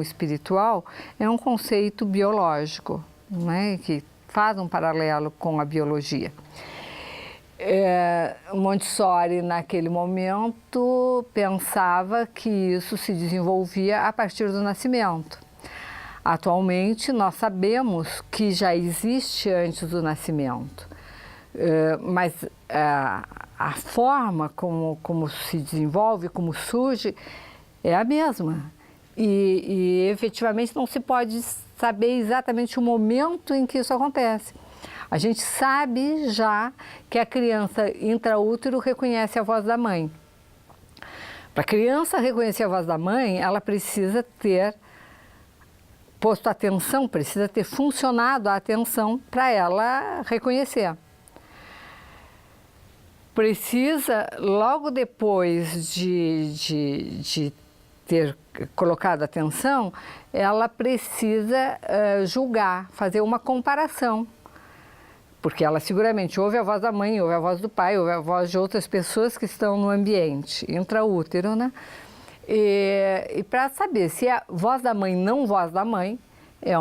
espiritual é um conceito biológico, né, que faz um paralelo com a biologia. Montessori, naquele momento, pensava que isso se desenvolvia a partir do nascimento. Atualmente, nós sabemos que já existe antes do nascimento, mas a forma como se desenvolve, como surge, é a mesma. E efetivamente não se pode saber exatamente o momento em que isso acontece. A gente sabe já que a criança intraútero reconhece a voz da mãe. Para a criança reconhecer a voz da mãe, ela precisa ter posto atenção, precisa ter funcionado a atenção para ela reconhecer. Precisa, logo depois de ter colocado atenção, ela precisa julgar, fazer uma comparação. Porque ela seguramente ouve a voz da mãe, ouve a voz do pai, ouve a voz de outras pessoas que estão no ambiente intraútero, né? E para saber se é voz da mãe, não voz da mãe, é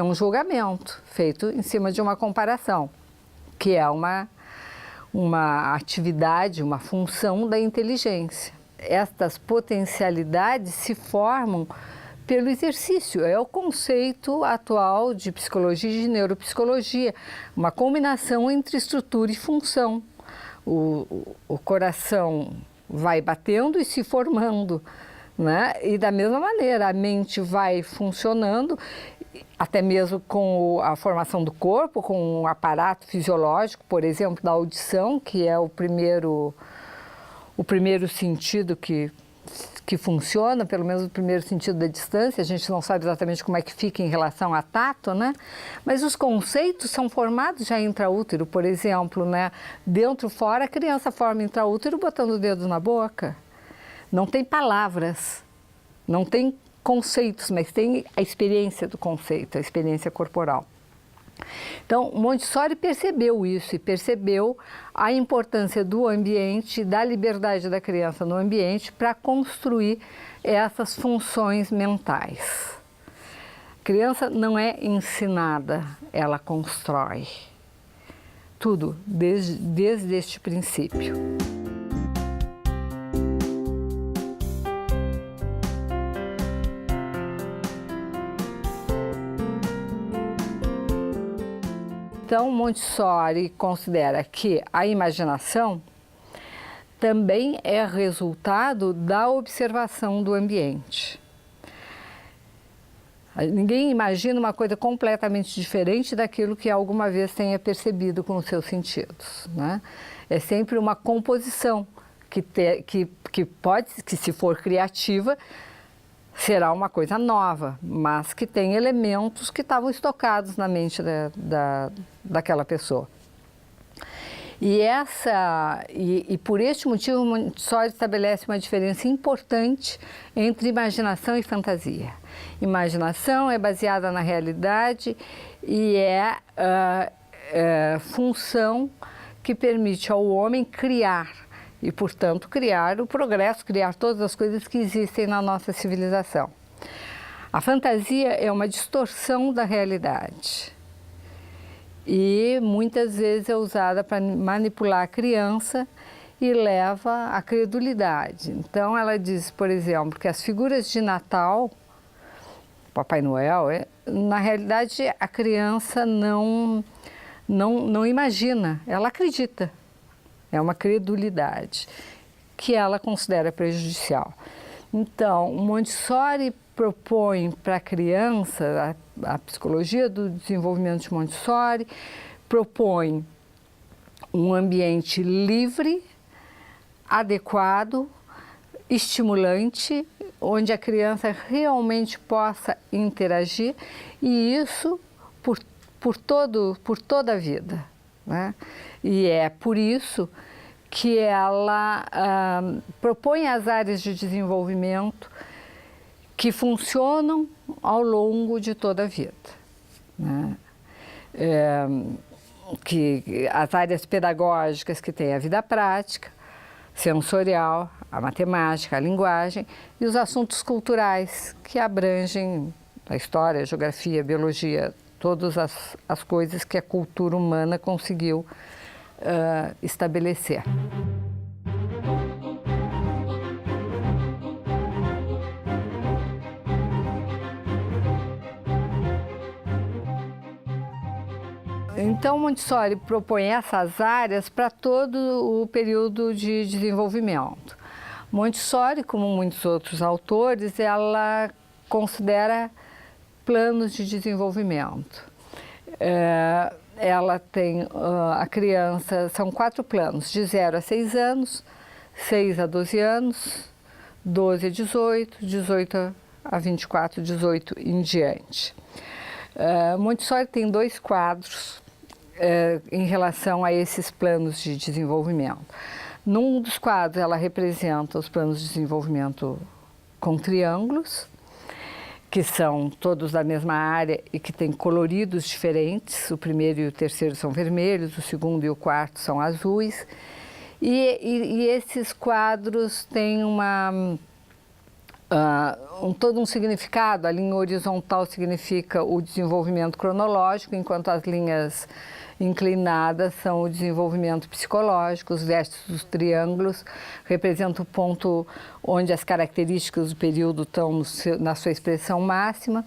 um julgamento feito em cima de uma comparação, que é uma atividade, uma função da inteligência. Estas potencialidades se formam pelo exercício, é o conceito atual de psicologia e de neuropsicologia, uma combinação entre estrutura e função. O coração vai batendo e se formando, né? E da mesma maneira, a mente vai funcionando, até mesmo com a formação do corpo, com o aparato fisiológico, por exemplo, da audição, que é o primeiro sentido que funciona, pelo menos o primeiro sentido da distância. A gente não sabe exatamente como é que fica em relação a tato, né? Mas os conceitos são formados já intraútero, por exemplo, né? Dentro, fora, a criança forma intraútero botando o dedo na boca. Não tem palavras, não tem conceitos, mas tem a experiência do conceito, a experiência corporal. Então, Montessori percebeu isso e percebeu a importância do ambiente, da liberdade da criança no ambiente para construir essas funções mentais. A criança não é ensinada, ela constrói. Tudo desde este princípio. Então, Montessori considera que a imaginação também é resultado da observação do ambiente. Ninguém imagina uma coisa completamente diferente daquilo que alguma vez tenha percebido com os seus sentidos, né? É sempre uma composição que pode, que se for criativa, será uma coisa nova, mas que tem elementos que estavam estocados na mente daquela pessoa. E por este motivo, Montessori estabelece uma diferença importante entre imaginação e fantasia. Imaginação é baseada na realidade e é função que permite ao homem criar, e, portanto, criar o progresso, criar todas as coisas que existem na nossa civilização. A fantasia é uma distorção da realidade e muitas vezes é usada para manipular a criança e leva à credulidade. Então, ela diz, por exemplo, que as figuras de Natal, Papai Noel, na realidade a criança não imagina, ela acredita. É uma credulidade que ela considera prejudicial. Então, Montessori propõe para a criança, a psicologia do desenvolvimento de Montessori, propõe um ambiente livre, adequado, estimulante, onde a criança realmente possa interagir, e isso por toda a vida, né? E é por isso que ela propõe as áreas de desenvolvimento que funcionam ao longo de toda a vida, né? Que as áreas pedagógicas que têm a vida prática, sensorial, a matemática, a linguagem e os assuntos culturais, que abrangem a história, a geografia, a biologia, todas as coisas que a cultura humana conseguiu estabelecer. Então, Montessori propõe essas áreas para todo o período de desenvolvimento. Montessori, como muitos outros autores, ela considera planos de desenvolvimento. Ela tem a criança, são 4 planos, de 0 a 6 anos, 6 a 12 anos, 12 a 18, 18 a 24, 18 em diante. Montessori tem 2 quadros em relação a esses planos de desenvolvimento. Num dos quadros, ela representa os planos de desenvolvimento com triângulos, que são todos da mesma área e que têm coloridos diferentes. O primeiro e o terceiro são vermelhos, o segundo e o quarto são azuis. E esses quadros têm todo um significado. A linha horizontal significa o desenvolvimento cronológico, enquanto as linhas inclinadas são o desenvolvimento psicológico. Os vértices dos triângulos representam o ponto onde as características do período estão na sua expressão máxima.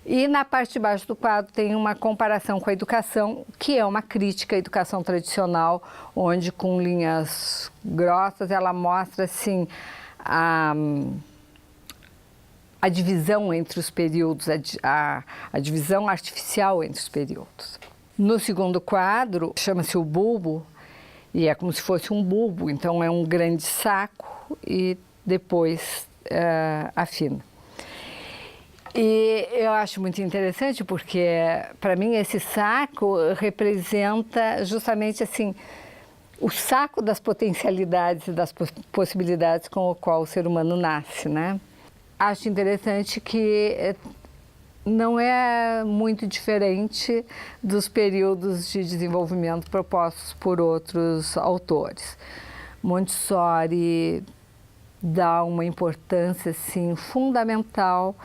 E na parte de baixo do quadro tem uma comparação com a educação, que é uma crítica à educação tradicional, onde com linhas grossas ela mostra assim a divisão entre os períodos, a divisão artificial entre os períodos. No segundo quadro, chama-se o bulbo, e é como se fosse um bulbo, então é um grande saco e depois afina. E eu acho muito interessante porque, para mim, esse saco representa justamente assim, o saco das potencialidades e das possibilidades com o qual o ser humano nasce, né? Acho interessante que não é muito diferente dos períodos de desenvolvimento propostos por outros autores. Montessori dá uma importância assim, fundamental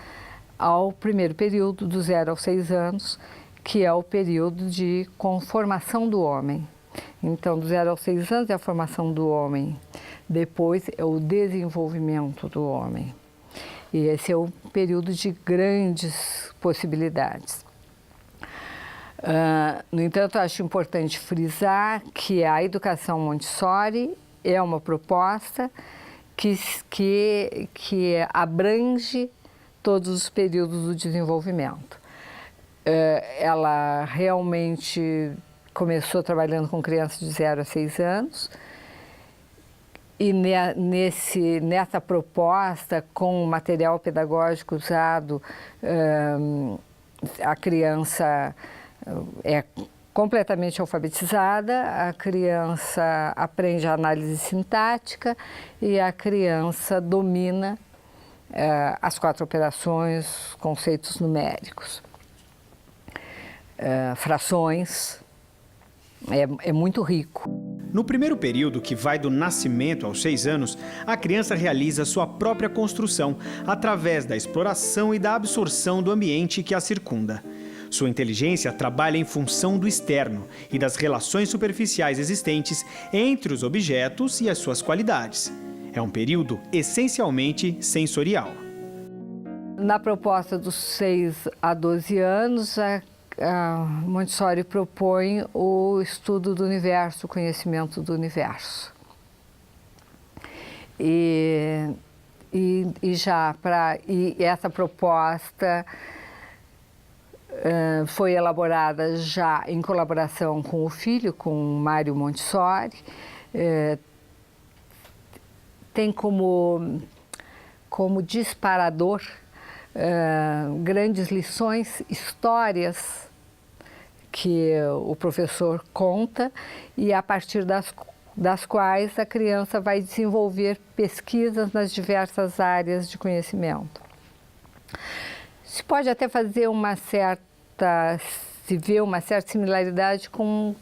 ao primeiro período, do 0 aos 6 anos, que é o período de conformação do homem. Então, do 0 aos 6 anos é a formação do homem, depois é o desenvolvimento do homem. E esse é o período de grandes possibilidades. No entanto, acho importante frisar que a educação Montessori é uma proposta que abrange todos os períodos do desenvolvimento. Ela realmente começou trabalhando com crianças de 0 a 6 anos, e nessa proposta, com o material pedagógico usado, a criança é completamente alfabetizada, a criança aprende a análise sintática e a criança domina as 4 operações, conceitos numéricos, frações, é muito rico. No primeiro período, que vai do nascimento aos 6 anos, a criança realiza sua própria construção através da exploração e da absorção do ambiente que a circunda. Sua inteligência trabalha em função do externo e das relações superficiais existentes entre os objetos e as suas qualidades. É um período essencialmente sensorial. Na proposta dos 6 a 12 anos, a Montessori propõe o estudo do universo, o conhecimento do universo. E essa proposta foi elaborada já em colaboração com o filho, com Mário Montessori. Tem como disparador grandes lições, histórias que o professor conta e a partir das quais a criança vai desenvolver pesquisas nas diversas áreas de conhecimento. Se pode até fazer se vê uma certa similaridade com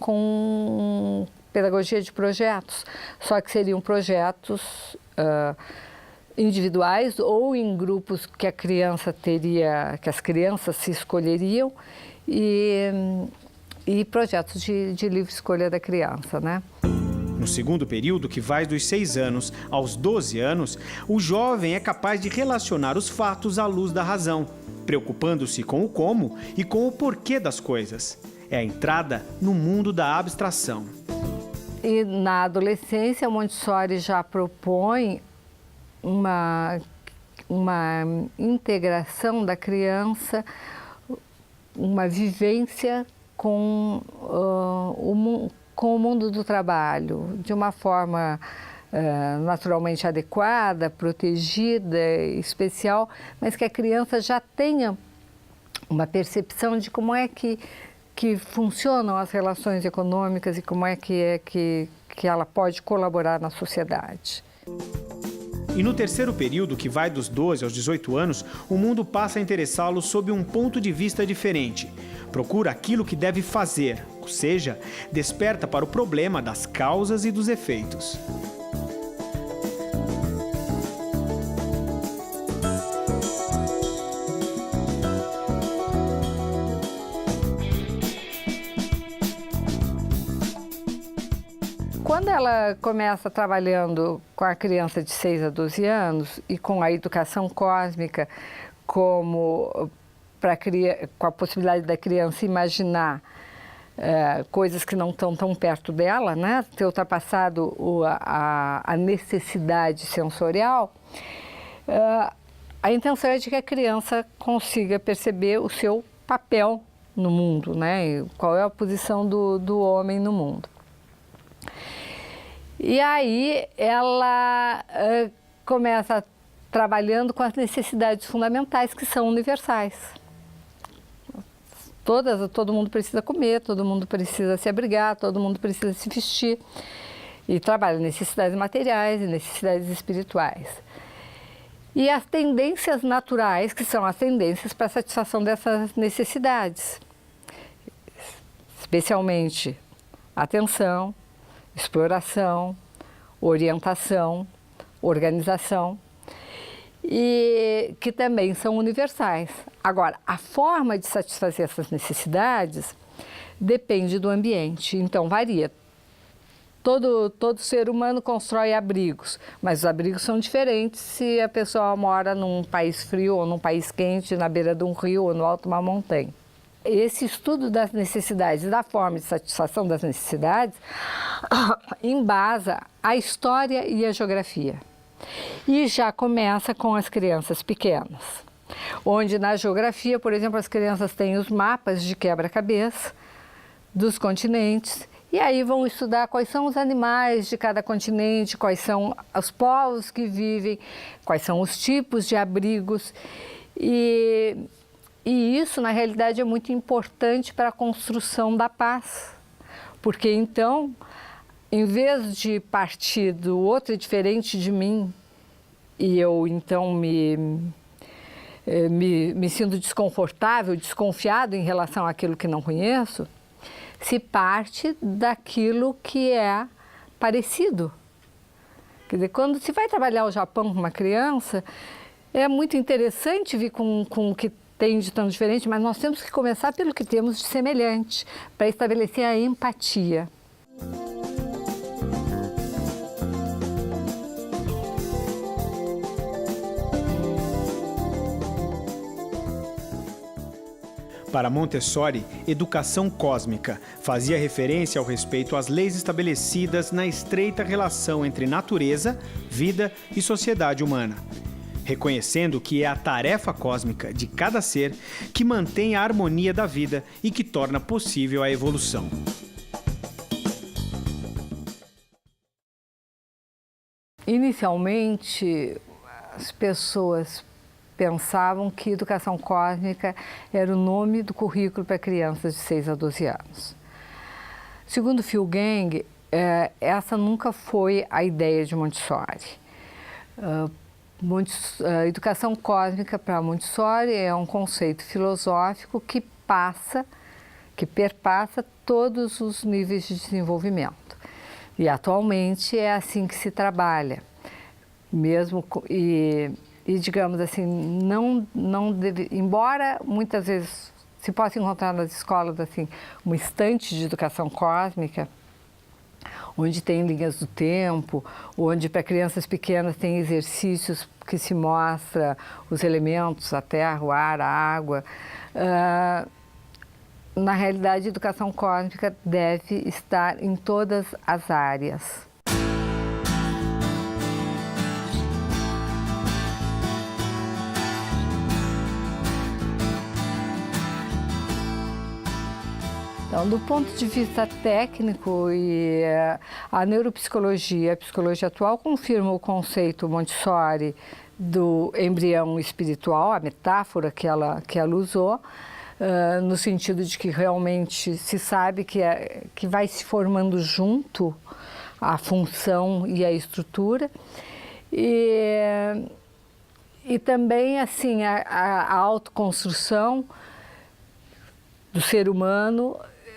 pedagogia de projetos, só que seriam projetos individuais ou em grupos que que as crianças se escolheriam e projetos de livre escolha da criança, né? No segundo período, que vai dos 6 anos aos 12 anos, o jovem é capaz de relacionar os fatos à luz da razão, preocupando-se com o como e com o porquê das coisas. É a entrada no mundo da abstração. E na adolescência, Montessori já propõe uma integração da criança, uma vivência com o mundo do trabalho, de uma forma naturalmente adequada, protegida, especial, mas que a criança já tenha uma percepção de como é que funcionam as relações econômicas e como é que ela pode colaborar na sociedade. E no terceiro período, que vai dos 12 aos 18 anos, o mundo passa a interessá-lo sob um ponto de vista diferente. Procura aquilo que deve fazer, ou seja, desperta para o problema das causas e dos efeitos. Quando ela começa trabalhando com a criança de 6 a 12 anos e com a educação cósmica com a possibilidade da criança imaginar coisas que não estão tão perto dela, né? Ter ultrapassado a necessidade sensorial, a intenção é de que a criança consiga perceber o seu papel no mundo, né? E qual é a posição do homem no mundo. E aí ela começa trabalhando com as necessidades fundamentais que são universais. Todo mundo precisa comer, todo mundo precisa se abrigar, todo mundo precisa se vestir. E trabalha necessidades materiais e necessidades espirituais. E as tendências naturais, que são as tendências para a satisfação dessas necessidades. Especialmente atenção, exploração, orientação, organização, e que também são universais. Agora, a forma de satisfazer essas necessidades depende do ambiente, então varia. Todo ser humano constrói abrigos, mas os abrigos são diferentes se a pessoa mora num país frio ou num país quente, na beira de um rio ou no alto de uma montanha. Esse estudo das necessidades, da forma de satisfação das necessidades, embasa a história e a geografia. E já começa com as crianças pequenas, onde na geografia, por exemplo, as crianças têm os mapas de quebra-cabeça dos continentes, e aí vão estudar quais são os animais de cada continente, quais são os povos que vivem, quais são os tipos de abrigos. E isso, na realidade, é muito importante para a construção da paz, porque então, em vez de partir do outro diferente de mim, e eu então me sinto desconfortável, desconfiado em relação àquilo que não conheço, se parte daquilo que é parecido. Quer dizer, quando se vai trabalhar o Japão com uma criança, é muito interessante vir com o que tem de tão diferente, mas nós temos que começar pelo que temos de semelhante, para estabelecer a empatia. Para Montessori, educação cósmica fazia referência ao respeito às leis estabelecidas na estreita relação entre natureza, vida e sociedade humana, reconhecendo que é a tarefa cósmica de cada ser que mantém a harmonia da vida e que torna possível a evolução. Inicialmente, as pessoas pensavam que educação cósmica era o nome do currículo para crianças de 6 a 12 anos. Segundo Phil Gang, essa nunca foi a ideia de Montessori. A educação cósmica para Montessori é um conceito filosófico que perpassa todos os níveis de desenvolvimento. E atualmente é assim que se trabalha. digamos assim, embora muitas vezes se possa encontrar nas escolas assim uma estante de educação cósmica, onde tem linhas do tempo, onde para crianças pequenas tem exercícios que se mostra os elementos, a terra, o ar, a água. Na realidade, a educação cósmica deve estar em todas as áreas. Então, do ponto de vista técnico, a neuropsicologia, a psicologia atual confirma o conceito Montessori do embrião espiritual, a metáfora que ela usou, no sentido de que realmente se sabe que vai se formando junto a função e a estrutura. E também assim, a autoconstrução do ser humano,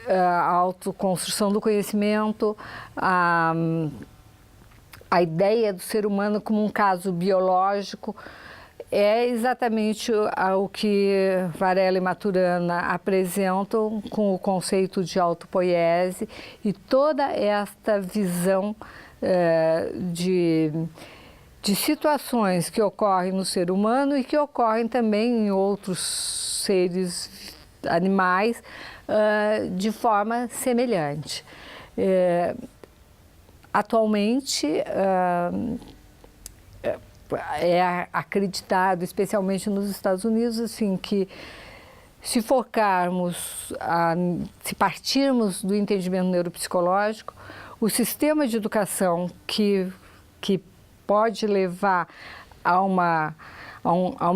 a autoconstrução do conhecimento, a ideia do ser humano como um caso biológico é exatamente o que Varela e Maturana apresentam com o conceito de autopoiese e toda esta visão de situações que ocorrem no ser humano e que ocorrem também em outros seres animais de forma semelhante. Atualmente, é acreditado, especialmente nos Estados Unidos, assim, que se partirmos do entendimento neuropsicológico, o sistema de educação que pode levar a uma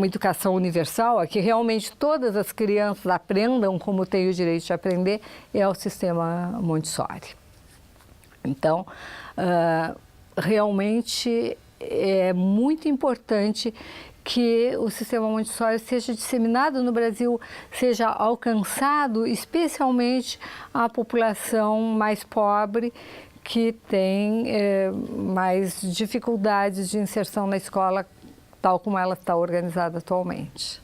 educação universal, a que realmente todas as crianças aprendam como têm o direito de aprender, é o sistema Montessori. Então, realmente é muito importante que o sistema Montessori seja disseminado no Brasil, seja alcançado especialmente a população mais pobre, que tem mais dificuldades de inserção na escola, tal como ela está organizada atualmente.